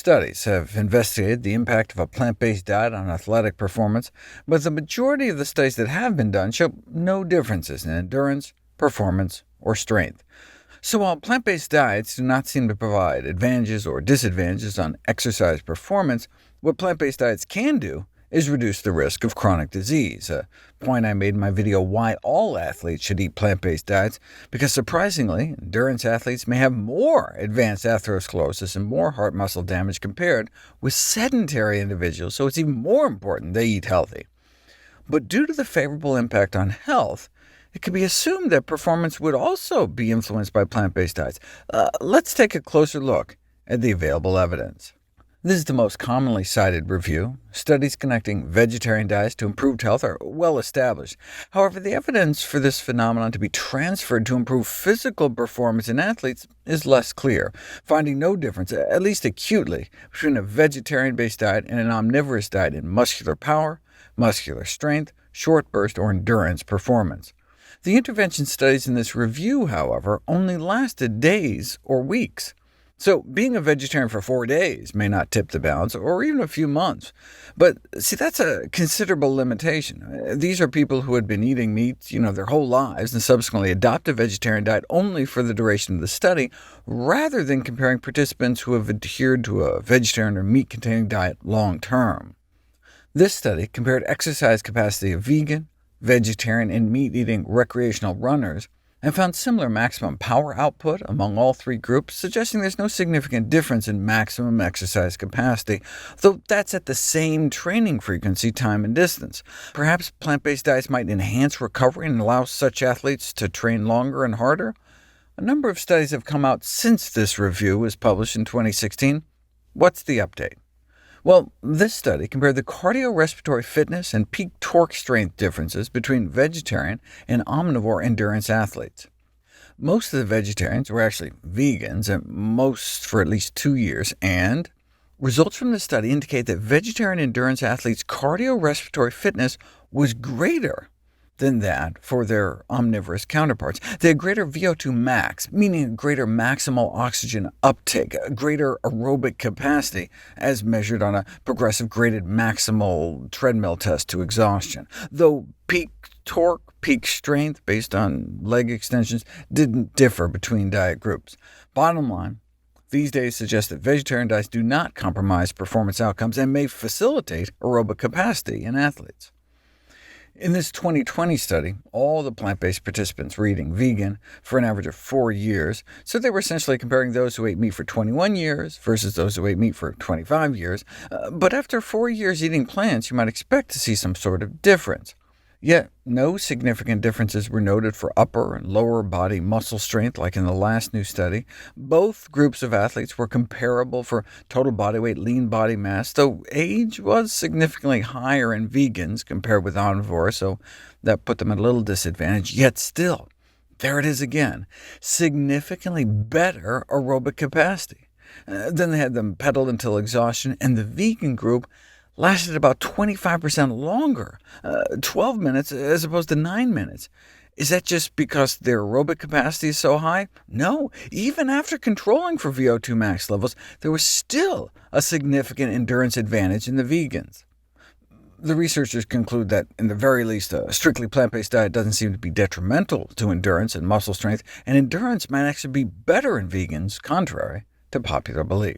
studies have investigated the impact of a plant-based diet on athletic performance, but the majority of the studies that have been done show no differences in endurance, performance, or strength. So while plant-based diets do not seem to provide advantages or disadvantages on exercise performance, what plant-based diets can do is reduce the risk of chronic disease, a point I made in my video Why All Athletes Should Eat Plant-Based Diets, because surprisingly, endurance athletes may have more advanced atherosclerosis and more heart muscle damage compared with sedentary individuals, so it's even more important they eat healthy. But due to the favorable impact on health, it can be assumed that performance would also be influenced by plant-based diets. Let's take a closer look at the available evidence. This is the most commonly cited review. Studies connecting vegetarian diets to improved health are well established. However, the evidence for this phenomenon to be transferred to improve physical performance in athletes is less clear, finding no difference, at least acutely, between a vegetarian-based diet and an omnivorous diet in muscular power, muscular strength, short burst, or endurance performance. The intervention studies in this review, however, only lasted days or weeks. So being a vegetarian for 4 days may not tip the balance, or even a few months. But see, that's a considerable limitation. These are people who had been eating meat their whole lives and subsequently adopt a vegetarian diet only for the duration of the study, rather than comparing participants who have adhered to a vegetarian or meat-containing diet long-term. This study compared exercise capacity of vegan, vegetarian, and meat-eating recreational runners, and found similar maximum power output among all three groups, suggesting there's no significant difference in maximum exercise capacity, though that's at the same training frequency, time, and distance. Perhaps plant-based diets might enhance recovery and allow such athletes to train longer and harder? A number of studies have come out since this review was published in 2016. What's the update? Well, this study compared the cardiorespiratory fitness and peak torque strength differences between vegetarian and omnivore endurance athletes. Most of the vegetarians were actually vegans, and most for at least 2 years, and results from the study indicate that vegetarian endurance athletes' cardiorespiratory fitness was greater than that for their omnivorous counterparts. They had greater VO2 max, meaning a greater maximal oxygen uptake, a greater aerobic capacity, as measured on a progressive graded maximal treadmill test to exhaustion, though peak torque, peak strength based on leg extensions didn't differ between diet groups. Bottom line, these data suggest that vegetarian diets do not compromise performance outcomes and may facilitate aerobic capacity in athletes. In this 2020 study, all the plant-based participants were eating vegan for an average of 4 years, so they were essentially comparing those who ate meat for 21 years versus those who ate meat for 25 years. But after 4 years eating plants, you might expect to see some sort of difference. Yet no significant differences were noted for upper and lower body muscle strength like in the last new study. Both groups of athletes were comparable for total body weight, lean body mass, though age was significantly higher in vegans compared with omnivores, so that put them at a little disadvantage. Yet still, there it is again, significantly better aerobic capacity. Then they had them pedal until exhaustion, and the vegan group lasted about 25% longer, 12 minutes as opposed to 9 minutes. Is that just because their aerobic capacity is so high? No. Even after controlling for VO2 max levels, there was still a significant endurance advantage in the vegans. The researchers conclude that, in the very least, a strictly plant-based diet doesn't seem to be detrimental to endurance and muscle strength, and endurance might actually be better in vegans, contrary to popular belief.